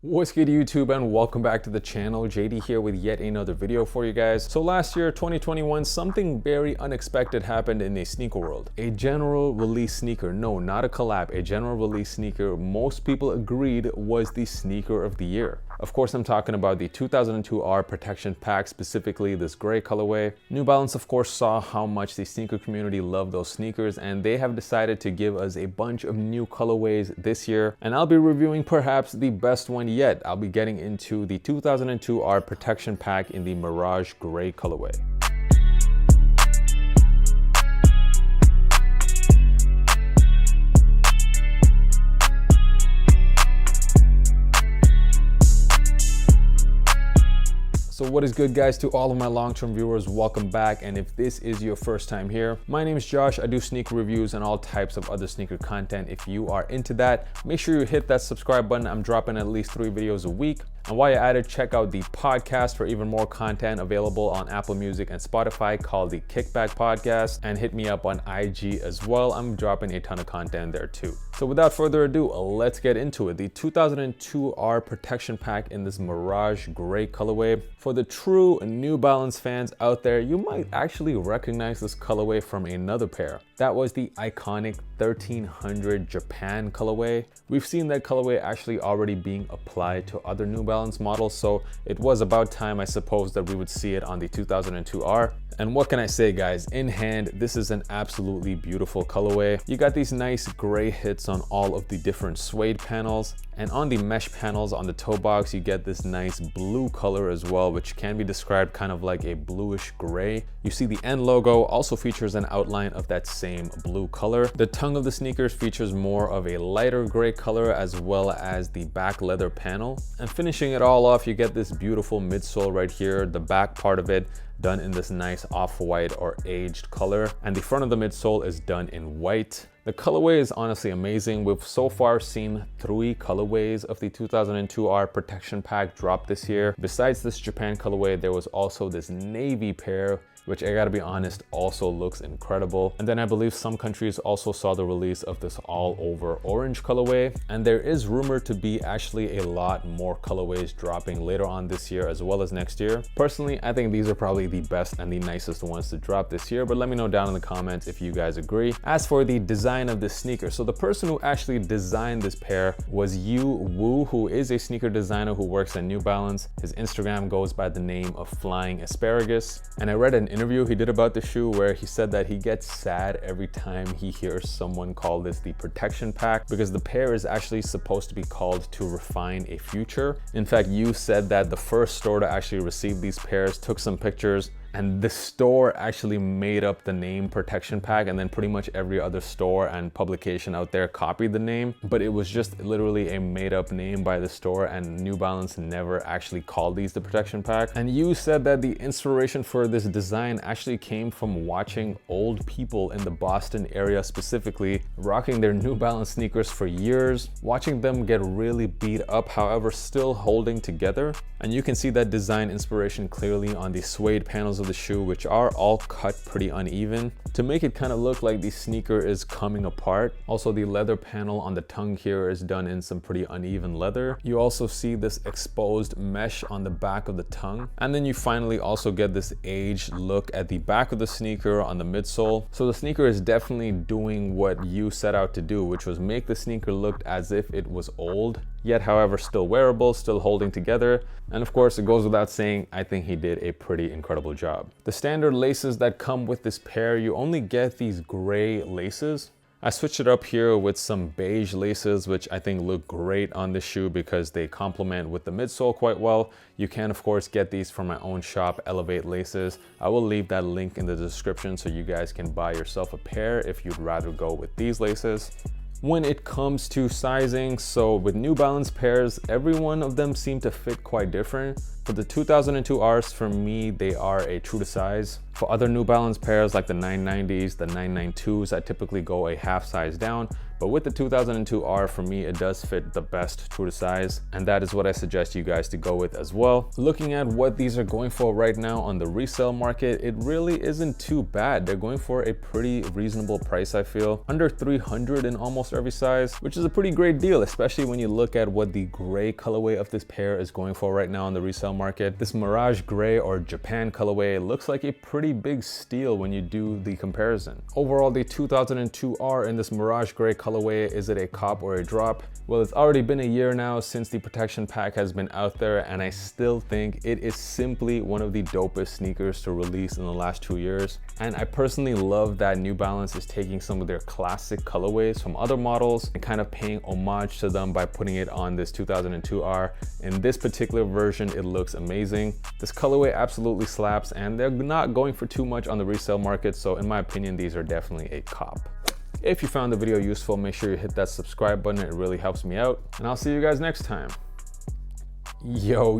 What's good YouTube, and welcome back to the channel. JD here with yet another video for you guys. So last year, 2021, something very unexpected happened in the sneaker world. A general release sneaker, no, not a collab, a general release sneaker most people agreed was the sneaker of the year. Of course, I'm talking about the 2002R Protection Pack, specifically this gray colorway. New Balance, of course, saw how much the sneaker community loved those sneakers, and they have decided to give us a bunch of new colorways this year. And I'll be reviewing perhaps the best one yet. I'll be getting into the 2002R Protection Pack in the Mirage Grey colorway. So what is good, guys? To all of my long-term viewers, welcome back. And if this is your first time here, my name is Josh. I do sneaker reviews and all types of other sneaker content. If you are into that, make sure you hit that subscribe button. I'm dropping at least 3 videos a week. And while you're at it, check out the podcast for even more content available on Apple Music and Spotify called the Kickback Podcast, and hit me up on IG as well. I'm dropping a ton of content there too. So without further ado, let's get into it. The 2002R Protection Pack in this Mirage Grey colorway. For the true New Balance fans out there, you might actually recognize this colorway from another pair. That was the iconic 1300 Japan colorway. We've seen that colorway actually already being applied to other New Balance models, so it was about time, I suppose, that we would see it on the 2002R. And what can I say, guys? In hand, this is an absolutely beautiful colorway. You got these nice gray hits on all of the different suede panels, and on the mesh panels on the toe box, you get this nice blue color as well, which can be described kind of like a bluish gray. You see the end logo also features an outline of that same blue color. The tongue of the sneakers features more of a lighter gray color, as well as the back leather panel. And finishing it all off, you get this beautiful midsole right here, the back part of it done in this nice off-white or aged color, and the front of the midsole is done in white. The colorway is honestly amazing. We've so far seen 3 colorways of the 2002R Protection Pack drop this year. Besides this Japan colorway, there was also this navy pair, which I gotta be honest, also looks incredible. And then I believe some countries also saw the release of this all over orange colorway. And there is rumored to be actually a lot more colorways dropping later on this year as well as next year. Personally, I think these are probably the best and the nicest ones to drop this year, but let me know down in the comments if you guys agree. As for the design of this sneaker, so the person who actually designed this pair was Yu Wu, who is a sneaker designer who works at New Balance. His Instagram goes by the name of Flying Asparagus. And I read an interview he did about the shoe where he said that he gets sad every time he hears someone call this the Protection Pack, because the pair is actually supposed to be called To Refine a Future. In fact, Yu said that the first store to actually receive these pairs took some pictures, and the store actually made up the name Protection Pack, and then pretty much every other store and publication out there copied the name, but it was just literally a made up name by the store, and New Balance never actually called these the Protection Pack. And Yu said that the inspiration for this design actually came from watching old people in the Boston area specifically rocking their New Balance sneakers for years, watching them get really beat up, however still holding together. And you can see that design inspiration clearly on the suede panels of the shoe, which are all cut pretty uneven to make it kind of look like the sneaker is coming apart. Also, the leather panel on the tongue here is done in some pretty uneven leather. You also see this exposed mesh on the back of the tongue, and then you finally also get this aged look at the back of the sneaker on the midsole. So the sneaker is definitely doing what you set out to do, which was make the sneaker look as if it was old, yet however still wearable, still holding together. And of course, it goes without saying, I think he did a pretty incredible job. The standard laces that come with this pair, you only get these gray laces. I switched it up here with some beige laces, which I think look great on this shoe because they complement with the midsole quite well. You can of course get these from my own shop, Elevate Laces. I will leave that link in the description so you guys can buy yourself a pair if you'd rather go with these laces. When it comes to sizing, so with New Balance pairs, every one of them seem to fit quite different. For the 2002Rs, for me, they are a true to size. For other New Balance pairs like the 990s, the 992s, I typically go a half size down. But with the 2002R, for me, it does fit the best true to size. And that is what I suggest you guys to go with as well. Looking at what these are going for right now on the resale market, it really isn't too bad. They're going for a pretty reasonable price, I feel. Under 300 in almost every size, which is a pretty great deal, especially when you look at what the gray colorway of this pair is going for right now on the resale market. This Mirage Grey or Japan colorway looks like a pretty big steal when you do the comparison. Overall, the 2002R in this Mirage Grey colorway, is it a cop or a drop? Well, it's already been a year now since the Protection Pack has been out there, and I still think it is simply one of the dopest sneakers to release in the last 2 years. And I personally love that New Balance is taking some of their classic colorways from other models and kind of paying homage to them by putting it on this 2002R. In this particular version, it looks amazing. This colorway absolutely slaps, and they're not going for too much on the resale market, so in my opinion, these are definitely a cop. If you found the video useful, make sure you hit that subscribe button. It really helps me out. And I'll see you guys next time. Yo,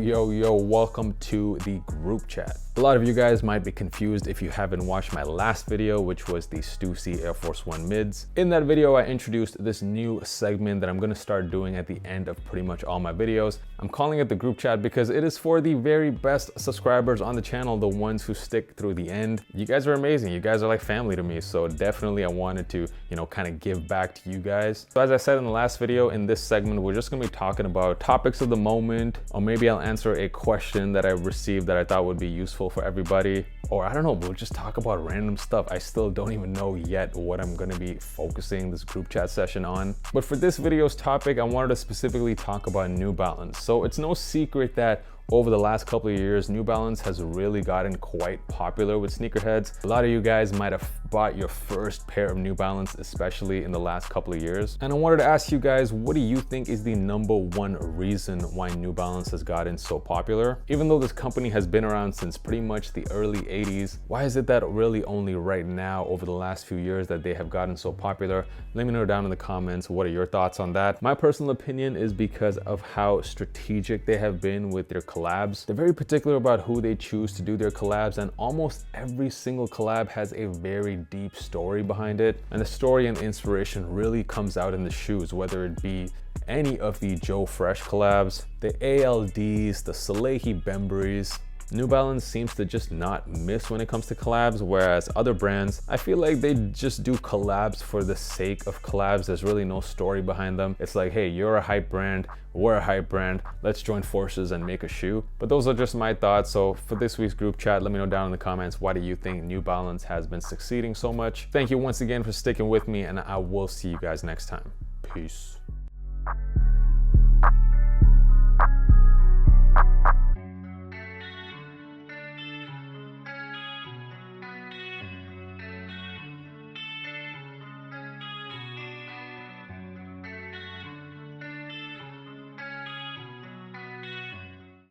welcome to the group chat. A lot of you guys might be confused if you haven't watched my last video, which was the Stussy Air Force One mids. In that video, I introduced this new segment that I'm gonna start doing at the end of pretty much all my videos. I'm calling it the group chat because it is for the very best subscribers on the channel, the ones who stick through the end. You guys are amazing. You guys are like family to me. So definitely I wanted to, kind of give back to you guys. So as I said in the last video, in this segment, we're just gonna be talking about topics of the moment, or maybe I'll answer a question that I received that I thought would be useful for everybody. Or I don't know, we'll just talk about random stuff. I still don't even know yet what I'm gonna be focusing this group chat session on. But for this video's topic, I wanted to specifically talk about New Balance. So it's no secret that over the last couple of years, New Balance has really gotten quite popular with sneakerheads. A lot of you guys might have bought your first pair of New Balance, especially in the last couple of years. And I wanted to ask you guys, what do you think is the #1 reason why New Balance has gotten so popular? Even though this company has been around since pretty much the early 80s, why is it that really only right now, over the last few years, that they have gotten so popular? Let me know down in the comments, what are your thoughts on that? My personal opinion is because of how strategic they have been with their collabs. They're very particular about who they choose to do their collabs, and almost every single collab has a very deep story behind it. And the story and inspiration really comes out in the shoes, whether it be any of the Joe Fresh collabs, the ALDs, the Salehi Bembries. New Balance seems to just not miss when it comes to collabs, whereas other brands, I feel like they just do collabs for the sake of collabs. There's really no story behind them. It's like, hey, you're a hype brand, we're a hype brand, let's join forces and make a shoe. But those are just my thoughts. So for this week's group chat, let me know down in the comments, why do you think New Balance has been succeeding so much? Thank you once again for sticking with me, and I will see you guys next time. Peace.